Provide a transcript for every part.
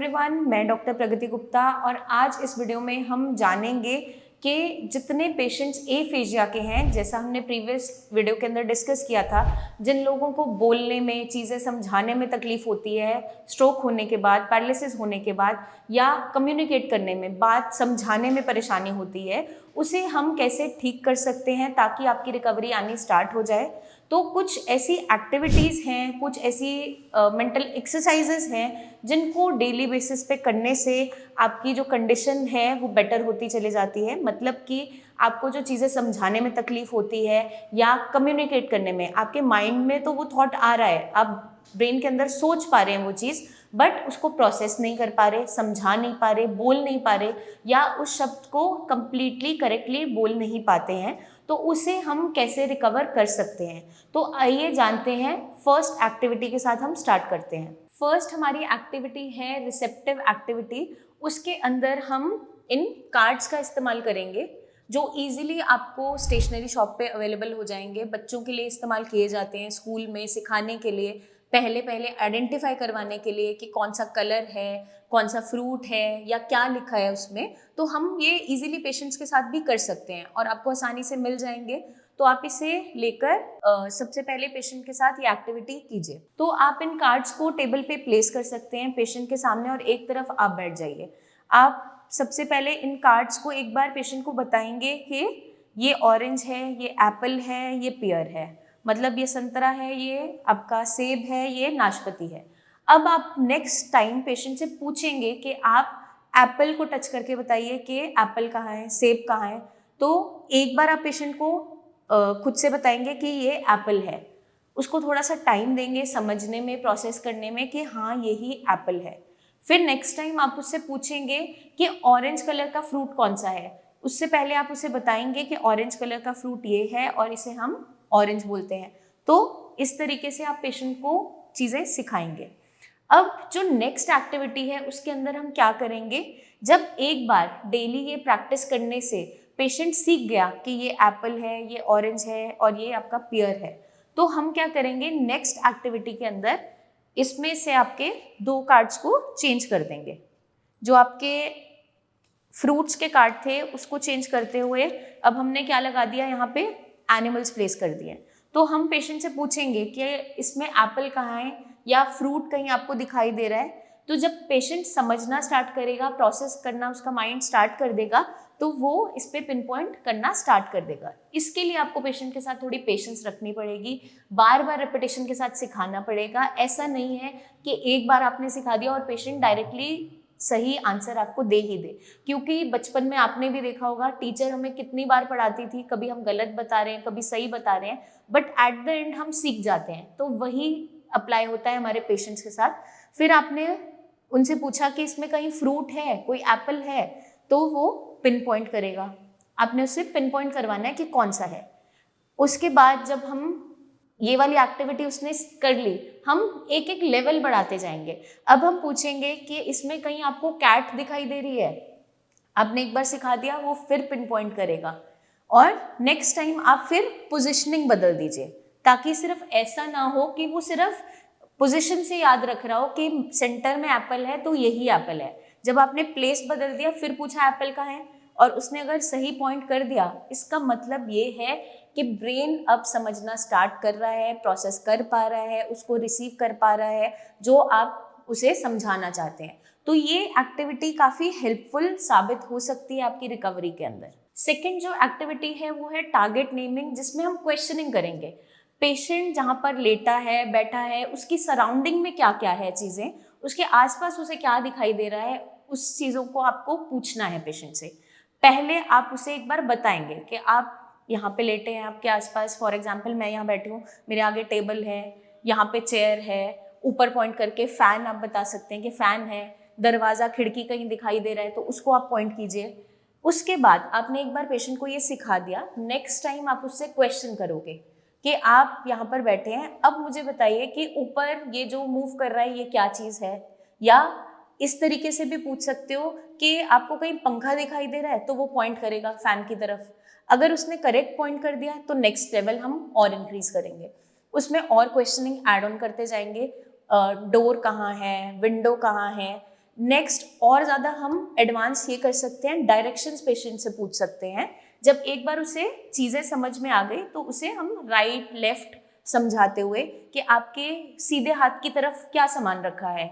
Everyone, मैं doctor प्रगति गुप्ता और आज इस वीडियो में हम जानेंगे कि जितने पेशेंट्स एफेजिया के हैं, जैसा हमने प्रीवियस वीडियो के अंदर डिस्कस किया था, जिन लोगों को बोलने में, चीज़ें समझाने में तकलीफ होती है स्ट्रोक होने के बाद, पैरालिसिस होने के बाद, या कम्युनिकेट करने में, बात समझाने में परेशानी होती है, उसे हम कैसे ठीक कर सकते हैं ताकि आपकी रिकवरी आनी स्टार्ट हो जाए। तो कुछ ऐसी एक्टिविटीज़ हैं, कुछ ऐसी मेंटल एक्सरसाइजेस हैं जिनको डेली बेसिस पे करने से आपकी जो कंडीशन है वो बेटर होती चली जाती है। मतलब कि आपको जो चीज़ें समझाने में तकलीफ होती है या कम्युनिकेट करने में, आपके माइंड में तो वो थॉट आ रहा है, आप ब्रेन के अंदर सोच पा रहे हैं वो चीज़, बट उसको प्रोसेस नहीं कर पा रहे, समझा नहीं पा रहे, बोल नहीं पा रहे, या उस शब्द को कंप्लीटली करेक्टली बोल नहीं पाते हैं, तो उसे हम कैसे रिकवर कर सकते हैं। तो आइए जानते हैं, फर्स्ट एक्टिविटी के साथ हम स्टार्ट करते हैं। फर्स्ट हमारी एक्टिविटी है रिसेप्टिव एक्टिविटी। उसके अंदर हम इन कार्ड्स का इस्तेमाल करेंगे जो इजीली आपको स्टेशनरी शॉप पे अवेलेबल हो जाएंगे। बच्चों के लिए इस्तेमाल किए जाते हैं, स्कूल में सिखाने के लिए, पहले आइडेंटिफाई करवाने के लिए कि कौन सा कलर है, कौन सा फ्रूट है या क्या लिखा है उसमें। तो हम ये इजीली पेशेंट्स के साथ भी कर सकते हैं और आपको आसानी से मिल जाएंगे। तो आप इसे लेकर सबसे पहले पेशेंट के साथ ये एक्टिविटी कीजिए। तो आप इन कार्ड्स को टेबल पे प्लेस कर सकते हैं पेशेंट के सामने और एक तरफ आप बैठ जाइए। आप सबसे पहले इन कार्ड्स को एक बार पेशेंट को बताएंगे कि ये ऑरेंज है, ये एप्पल है, ये पियर है, मतलब ये संतरा है, ये आपका सेब है, ये नाशपाती है। अब आप नेक्स्ट टाइम पेशेंट से पूछेंगे कि आप एप्पल को टच करके बताइए कि एप्पल कहाँ है, सेब कहाँ है। तो एक बार आप पेशेंट को खुद से बताएंगे कि ये एप्पल है, उसको थोड़ा सा टाइम देंगे समझने में, प्रोसेस करने में कि हाँ यही एप्पल है। फिर नेक्स्ट टाइम आप उससे पूछेंगे कि ऑरेंज कलर का फ्रूट कौन सा है। उससे पहले आप उसे बताएंगे कि ऑरेंज कलर का फ्रूट ये है और इसे हम ऑरेंज बोलते हैं। तो इस तरीके से आप पेशेंट को चीज़ें सिखाएंगे। अब जो नेक्स्ट एक्टिविटी है उसके अंदर हम क्या करेंगे, जब एक बार डेली ये प्रैक्टिस करने से पेशेंट सीख गया कि ये एप्पल है, ये ऑरेंज है और ये आपका पियर है, तो हम क्या करेंगे, नेक्स्ट एक्टिविटी के अंदर इसमें से आपके 2 कार्ड्स को चेंज कर देंगे। जो आपके फ्रूट्स के कार्ड थे उसको चेंज करते हुए अब हमने क्या लगा दिया, यहाँ पे एनिमल्स प्लेस कर दिए। तो हम पेशेंट से पूछेंगे कि इसमें एप्पल कहाँ है या फ्रूट कहीं आपको दिखाई दे रहा है। तो जब पेशेंट समझना स्टार्ट करेगा, प्रोसेस करना उसका माइंड स्टार्ट कर देगा, तो वो इस पे पिन पॉइंट करना स्टार्ट कर देगा। इसके लिए आपको पेशेंट के साथ थोड़ी पेशेंस रखनी पड़ेगी, बार बार रिपीटेशन के साथ सिखाना पड़ेगा। ऐसा नहीं है कि एक बार आपने सिखा दिया और पेशेंट डायरेक्टली सही आंसर आपको दे ही दे, क्योंकि बचपन में आपने भी देखा होगा टीचर हमें कितनी बार पढ़ाती थी, कभी हम गलत बता रहे हैं, कभी सही बता रहे हैं, बट एट द एंड हम सीख जाते हैं। तो वही अप्लाई होता है हमारे पेशेंट्स के साथ। फिर आपने उनसे पूछा कि इसमें कहीं फ्रूट है, कोई एप्पल है, तो वो पिन पॉइंट करेगा। आपने उससे पिन पॉइंट करवाना है कि कौन सा है। उसके बाद जब हम ये वाली एक्टिविटी उसने कर ली, हम एक एक लेवल बढ़ाते जाएंगे। अब हम पूछेंगे कि इसमें कहीं आपको कैट दिखाई दे रही है। आपने एक बार सिखा दिया, वो फिर पिन पॉइंट करेगा। और नेक्स्ट टाइम आप फिर पोजिशनिंग बदल दीजिए, ताकि सिर्फ ऐसा ना हो कि वो सिर्फ पोजीशन से याद रख रहा हो कि सेंटर में एप्पल है तो यही एप्पल है। जब आपने प्लेस बदल दिया, फिर पूछा एप्पल कहाँ है, और उसने अगर सही पॉइंट कर दिया, इसका मतलब ये है कि ब्रेन अब समझना स्टार्ट कर रहा है, प्रोसेस कर पा रहा है, उसको रिसीव कर पा रहा है जो आप उसे समझाना चाहते हैं। तो ये एक्टिविटी काफ़ी हेल्पफुल साबित हो सकती है आपकी रिकवरी के अंदर। सेकेंड जो एक्टिविटी है वो है टारगेट नेमिंग, जिसमें हम क्वेश्चनिंग करेंगे। पेशेंट जहाँ पर लेटा है, बैठा है, उसकी सराउंडिंग में क्या क्या है चीज़ें, उसके आसपास उसे क्या दिखाई दे रहा है, उस चीज़ों को आपको पूछना है पेशेंट से। पहले आप उसे एक बार बताएंगे कि आप यहाँ पे लेटे हैं, आपके आसपास, फॉर एग्जांपल मैं यहाँ बैठी हूँ, मेरे आगे टेबल है, यहाँ पे चेयर है, ऊपर पॉइंट करके फ़ैन आप बता सकते हैं कि फ़ैन है, दरवाज़ा खिड़की कहीं दिखाई दे रहा है तो उसको आप पॉइंट कीजिए। उसके बाद आपने एक बार पेशेंट को ये सिखा दिया, नेक्स्ट टाइम आप उससे क्वेश्चन करोगे कि आप यहाँ पर बैठे हैं, अब मुझे बताइए कि ऊपर ये जो मूव कर रहा है ये क्या चीज़ है। या इस तरीके से भी पूछ सकते हो कि आपको कहीं पंखा दिखाई दे रहा है, तो वो पॉइंट करेगा फैन की तरफ। अगर उसने करेक्ट पॉइंट कर दिया तो नेक्स्ट लेवल हम और इंक्रीज करेंगे, उसमें और क्वेश्चनिंग ऐड ऑन करते जाएंगे। डोर कहाँ है, विंडो कहाँ है, नेक्स्ट और ज़्यादा हम एडवांस ये कर सकते हैं, डायरेक्शंस पेशेंट से पूछ सकते हैं। जब एक बार उसे चीज़ें समझ में आ गई तो उसे हम राइट लेफ्ट समझाते हुए कि आपके सीधे हाथ की तरफ क्या सामान रखा है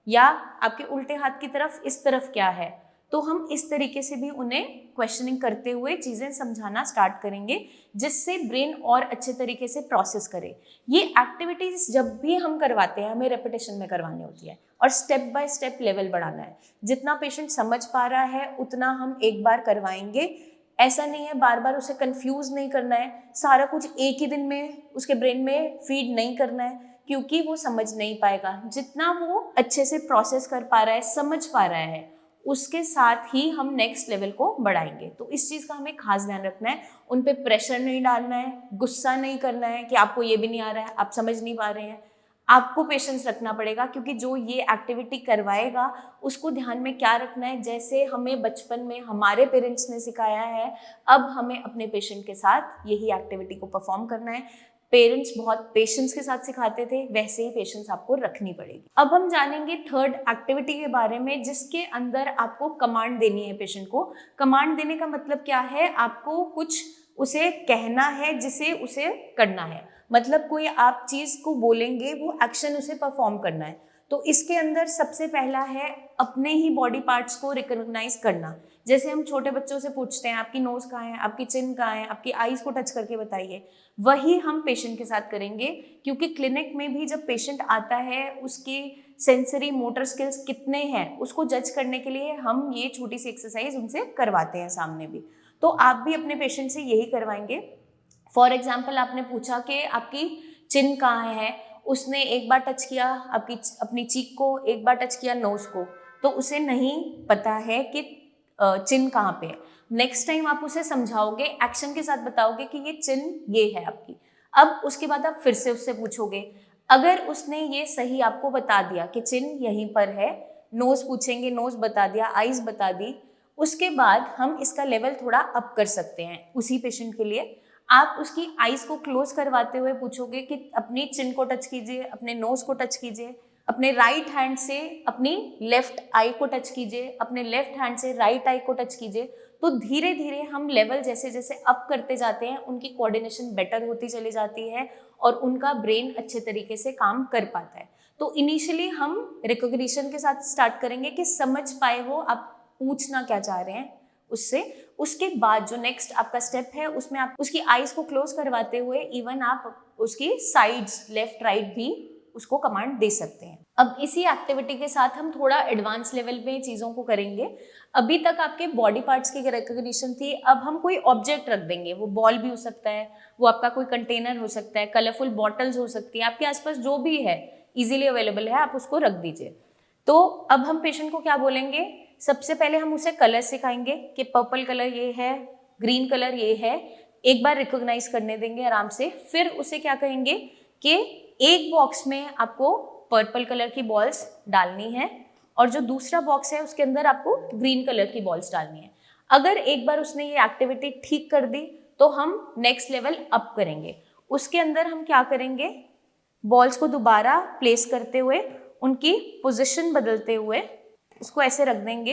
या आपके उल्टे हाथ की तरफ इस तरफ क्या है, तो हम इस तरीके से भी उन्हें क्वेश्चनिंग करते हुए चीज़ें समझाना स्टार्ट करेंगे, जिससे ब्रेन और अच्छे तरीके से प्रोसेस करे। ये एक्टिविटीज़ जब भी हम करवाते हैं हमें रेपिटेशन में करवानी होती है और स्टेप बाय स्टेप लेवल बढ़ाना है। जितना पेशेंट समझ पा रहा है उतना हम एक बार करवाएंगे। ऐसा नहीं है बार बार उसे कंफ्यूज नहीं करना है, सारा कुछ एक ही दिन में उसके ब्रेन में फीड नहीं करना है, क्योंकि वो समझ नहीं पाएगा। जितना वो अच्छे से प्रोसेस कर पा रहा है, समझ पा रहा है, उसके साथ ही हम नेक्स्ट लेवल को बढ़ाएंगे। तो इस चीज़ का हमें खास ध्यान रखना है। उन पे प्रेशर नहीं डालना है, गुस्सा नहीं करना है कि आपको ये भी नहीं आ रहा है, आप समझ नहीं पा रहे हैं। आपको पेशेंस रखना पड़ेगा, क्योंकि जो ये एक्टिविटी करवाएगा उसको ध्यान में क्या रखना है, जैसे हमें बचपन में हमारे पेरेंट्स ने सिखाया है, अब हमें अपने पेशेंट के साथ यही एक्टिविटी को परफॉर्म करना है। पेरेंट्स बहुत पेशेंस के साथ सिखाते थे, वैसे ही पेशेंस आपको रखनी पड़ेगी। अब हम जानेंगे थर्ड एक्टिविटी के बारे में, जिसके अंदर आपको कमांड देनी है पेशेंट को। कमांड देने का मतलब क्या है, आपको कुछ उसे कहना है जिसे उसे करना है। मतलब कोई आप चीज़ को बोलेंगे, वो एक्शन उसे परफॉर्म करना है। तो इसके अंदर सबसे पहला है अपने ही बॉडी पार्ट्स को रिकॉग्नाइज करना। जैसे हम छोटे बच्चों से पूछते हैं आपकी नोज कहाँ है, आपकी चिन कहाँ है, आपकी आईज को टच करके बताइए, वही हम पेशेंट के साथ करेंगे। क्योंकि क्लिनिक में भी जब पेशेंट आता है उसकी सेंसरी मोटर स्किल्स कितने हैं उसको जज करने के लिए हम ये छोटी सी एक्सरसाइज उनसे करवाते हैं सामने भी। तो आप भी अपने पेशेंट से यही करवाएंगे। फॉर एग्जाम्पल आपने पूछा कि आपकी चिन कहाँ है, उसने एक बार टच किया आपकी अपनी चीक को, एक बार टच किया नोज को, तो उसे नहीं पता है कि चिन कहाँ पे है। नेक्स्ट टाइम आप उसे समझाओगे, एक्शन के साथ बताओगे कि ये चिन ये है आपकी। अब उसके बाद आप फिर से उससे पूछोगे, अगर उसने ये सही आपको बता दिया कि चिन यहीं पर है, नोज पूछेंगे, नोज बता दिया, आईज बता दी, उसके बाद हम इसका लेवल थोड़ा अप कर सकते हैं उसी पेशेंट के लिए। आप उसकी आईज को क्लोज करवाते हुए पूछोगे कि अपनी चिन को टच कीजिए, अपने नोज को टच कीजिए, अपने राइट हैंड से अपनी लेफ्ट आई को टच कीजिए, अपने लेफ्ट हैंड से राइट आई को टच कीजिए। तो धीरे धीरे हम लेवल जैसे जैसे अप करते जाते हैं, उनकी कोऑर्डिनेशन बेटर होती चली जाती है और उनका ब्रेन अच्छे तरीके से काम कर पाता है। तो इनिशियली हम रिकॉग्निशन के साथ स्टार्ट करेंगे कि समझ पाए वो आप पूछना क्या चाह रहे हैं उससे। उसके बाद जो नेक्स्ट आपका स्टेप है उसमें आप उसकी आईज को क्लोज करवाते हुए इवन आप उसकी साइड्स लेफ्ट राइट भी उसको कमांड दे सकते हैं। अब इसी एक्टिविटी के साथ हम थोड़ा एडवांस लेवल में चीज़ों को करेंगे। अभी तक आपके बॉडी पार्ट्स की रिकॉग्निशन थी, अब हम कोई ऑब्जेक्ट रख देंगे। वो बॉल भी हो सकता है, वो आपका कोई कंटेनर हो सकता है, कलरफुल बॉटल्स हो सकती है, आपके आसपास जो भी है इजीली अवेलेबल है आप उसको रख दीजिए। तो अब हम पेशेंट को क्या बोलेंगे, सबसे पहले हम उसे कलर सिखाएंगे कि पर्पल कलर ये है, ग्रीन कलर ये है, एक बार रिकॉग्नाइज करने देंगे आराम से। फिर उसे क्या कहेंगे कि एक बॉक्स में आपको पर्पल कलर की बॉल्स डालनी है और जो दूसरा बॉक्स है उसके अंदर आपको ग्रीन कलर की बॉल्स डालनी है। अगर एक बार उसने ये एक्टिविटी ठीक कर दी तो हम नेक्स्ट लेवल अप करेंगे। उसके अंदर हम क्या करेंगे, बॉल्स को दोबारा प्लेस करते हुए उनकी पोजीशन बदलते हुए उसको ऐसे रख देंगे,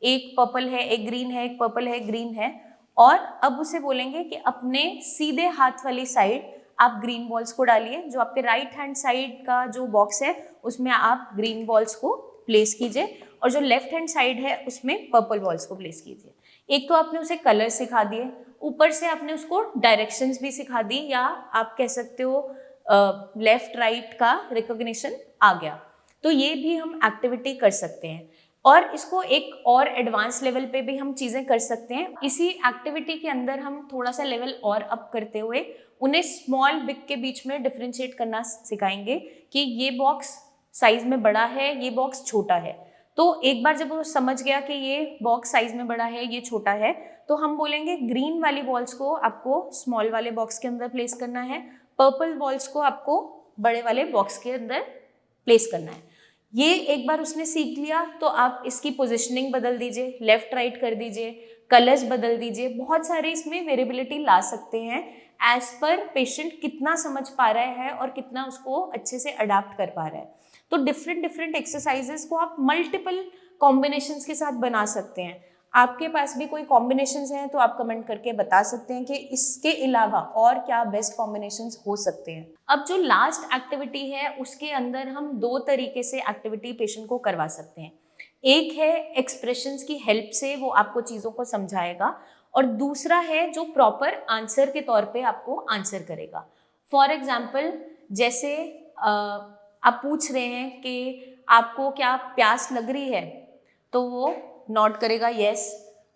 एक पर्पल है, एक ग्रीन है, एक पर्पल है, ग्रीन है। और अब उसे बोलेंगे कि अपने सीधे हाथ वाली साइड आप ग्रीन बॉल्स को डालिए, जो आपके राइट हैंड साइड का जो बॉक्स है उसमें आप ग्रीन बॉल्स को प्लेस कीजिए और जो लेफ्ट हैंड साइड है उसमें पर्पल बॉल्स को प्लेस कीजिए। एक तो आपने उसे कलर सिखा दिए, ऊपर से आपने उसको डायरेक्शंस भी सिखा दी, या आप कह सकते हो लेफ्ट राइट का रिकॉग्निशन आ गया। तो ये भी हम एक्टिविटी कर सकते हैं और इसको एक और एडवांस लेवल पे भी हम चीज़ें कर सकते हैं। इसी एक्टिविटी के अंदर हम थोड़ा सा लेवल और अप करते हुए उन्हें स्मॉल बिग के बीच में डिफरेंशिएट करना सिखाएंगे कि ये बॉक्स साइज में बड़ा है, ये बॉक्स छोटा है। तो एक बार जब वो समझ गया कि ये बॉक्स साइज में बड़ा है, ये छोटा है, तो हम बोलेंगे ग्रीन वाली बॉल्स को आपको स्मॉल वाले बॉक्स के अंदर प्लेस करना है, पर्पल बॉल्स को आपको बड़े वाले बॉक्स के अंदर प्लेस करना है। ये एक बार उसने सीख लिया तो आप इसकी पोजिशनिंग बदल दीजिए, लेफ्ट राइट कर दीजिए, कलर्स बदल दीजिए, बहुत सारे इसमें वेरिएबिलिटी ला सकते हैं एज पर पेशेंट कितना समझ पा रहा है और कितना उसको अच्छे से अडाप्ट कर पा रहा है। तो डिफरेंट एक्सरसाइजेस को आप मल्टीपल कॉम्बिनेशंस के साथ बना सकते हैं। आपके पास भी कोई कॉम्बिनेशंस हैं तो आप कमेंट करके बता सकते हैं कि इसके अलावा और क्या बेस्ट कॉम्बिनेशंस हो सकते हैं। अब जो लास्ट एक्टिविटी है उसके अंदर हम 2 तरीके से एक्टिविटी पेशेंट को करवा सकते हैं। एक है एक्सप्रेशंस की हेल्प से वो आपको चीज़ों को समझाएगा, और दूसरा है जो प्रॉपर आंसर के तौर पे आपको आंसर करेगा। फॉर एग्जाम्पल, जैसे आप पूछ रहे हैं कि आपको क्या प्यास लग रही है, तो वो नॉट करेगा यस,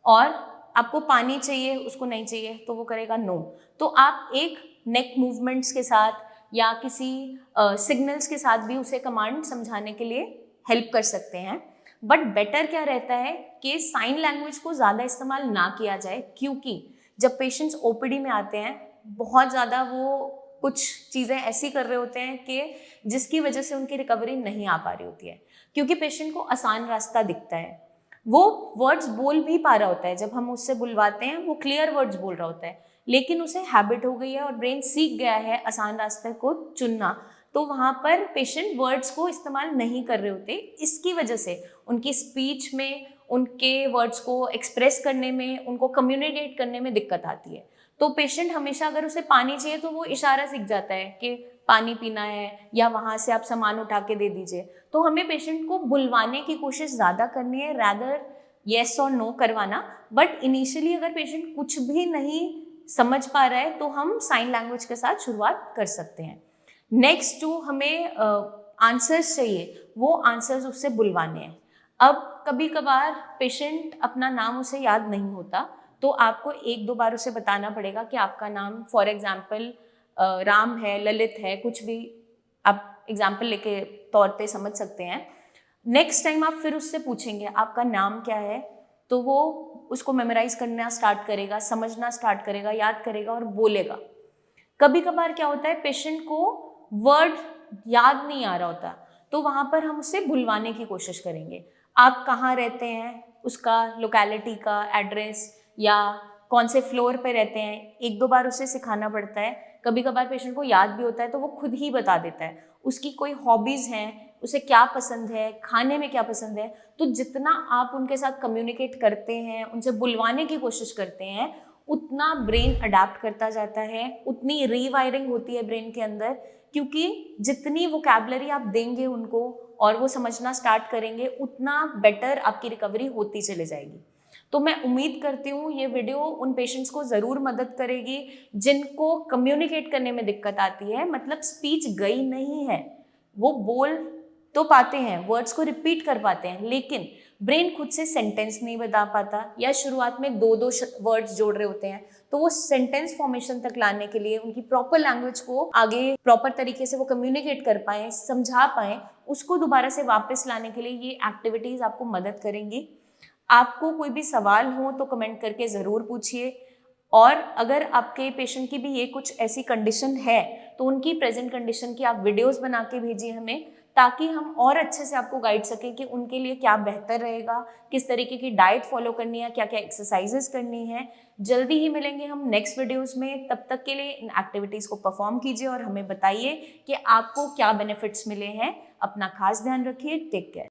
और आपको पानी चाहिए, उसको नहीं चाहिए, तो वो करेगा नो। तो आप एक नेक मूवमेंट्स के साथ या किसी सिग्नल्स के साथ भी उसे कमांड समझाने के लिए हेल्प कर सकते हैं। बट बेटर क्या रहता है कि साइन लैंग्वेज को ज़्यादा इस्तेमाल ना किया जाए, क्योंकि जब पेशेंट्स ओपीडी में आते हैं बहुत ज़्यादा वो कुछ चीज़ें ऐसी कर रहे होते हैं कि जिसकी वजह से उनकी रिकवरी नहीं आ पा रही होती है, क्योंकि पेशेंट को आसान रास्ता दिखता है, वो वर्ड्स बोल भी पा रहा होता है, जब हम उससे बुलवाते हैं वो क्लियर वर्ड्स बोल रहा होता है, लेकिन उसे हैबिट हो गई है और ब्रेन सीख गया है आसान रास्ते को चुनना, तो वहाँ पर पेशेंट वर्ड्स को इस्तेमाल नहीं कर रहे होते। इसकी वजह से उनकी स्पीच में, उनके वर्ड्स को एक्सप्रेस करने में, उनको कम्युनिकेट करने में दिक्कत आती है। तो पेशेंट हमेशा अगर उसे पानी चाहिए तो वो इशारा सीख जाता है कि पानी पीना है, या वहाँ से आप सामान उठा के दे दीजिए। तो हमें पेशेंट को बुलवाने की कोशिश ज़्यादा करनी है, रैदर येस और नो करवाना। बट इनिशियली अगर पेशेंट कुछ भी नहीं समझ पा रहा है तो हम साइन लैंग्वेज के साथ शुरुआत कर सकते हैं। नेक्स्ट जो हमें आंसर्स चाहिए, वो आंसर्स उससे बुलवाने हैं। अब कभी कभार पेशेंट अपना नाम उसे याद नहीं होता, तो आपको 1-2 बार उसे बताना पड़ेगा कि आपका नाम फॉर एग्जाम्पल राम है, ललित है, कुछ भी आप एग्जाम्पल लेके तौर पे समझ सकते हैं। नेक्स्ट टाइम आप फिर उससे पूछेंगे आपका नाम क्या है, तो वो उसको मेमोराइज करना स्टार्ट करेगा, समझना स्टार्ट करेगा, याद करेगा और बोलेगा। कभी कभार क्या होता है, पेशेंट को वर्ड याद नहीं आ रहा होता, तो वहाँ पर हम उससे बुलवाने की कोशिश करेंगे। आप कहाँ रहते हैं, उसका लोकेलिटी का एड्रेस, या कौन से फ्लोर पे रहते हैं, 1-2 बार उसे सिखाना पड़ता है। कभी कभार पेशेंट को याद भी होता है तो वो खुद ही बता देता है। उसकी कोई हॉबीज़ हैं, उसे क्या पसंद है, खाने में क्या पसंद है, तो जितना आप उनके साथ कम्युनिकेट करते हैं, उनसे बुलवाने की कोशिश करते हैं, उतना ब्रेन अडेप्ट करता जाता है, उतनी रीवायरिंग होती है ब्रेन के अंदर, क्योंकि जितनी वोकैबुलरी आप देंगे उनको और वो समझना स्टार्ट करेंगे, उतना बेटर आपकी रिकवरी होती चली जाएगी। तो मैं उम्मीद करती हूँ ये वीडियो उन पेशेंट्स को ज़रूर मदद करेगी जिनको कम्युनिकेट करने में दिक्कत आती है, मतलब स्पीच गई नहीं है, वो बोल तो पाते हैं, वर्ड्स को रिपीट कर पाते हैं, लेकिन ब्रेन खुद से सेंटेंस नहीं बता पाता, या शुरुआत में 2-2 वर्ड्स जोड़ रहे होते हैं। तो वो सेंटेंस फॉर्मेशन तक लाने के लिए, उनकी प्रॉपर लैंग्वेज को आगे प्रॉपर तरीके से वो कम्युनिकेट कर पाएँ, समझा पाएँ, उसको दोबारा से वापस लाने के लिए ये एक्टिविटीज़ आपको मदद करेंगी। आपको कोई भी सवाल हो तो कमेंट करके ज़रूर पूछिए, और अगर आपके पेशेंट की भी ये कुछ ऐसी कंडीशन है तो उनकी प्रेजेंट कंडीशन की आप वीडियोस बना के भेजिए हमें, ताकि हम और अच्छे से आपको गाइड सकें कि उनके लिए क्या बेहतर रहेगा, किस तरीके की डाइट फॉलो करनी है, क्या क्या एक्सरसाइजेस करनी है। जल्दी ही मिलेंगे हम नेक्स्ट वीडियोस में, तब तक के लिए इन एक्टिविटीज़ को परफॉर्म कीजिए और हमें बताइए कि आपको क्या बेनिफिट्स मिले हैं। अपना खास ध्यान रखिए, टेक केयर।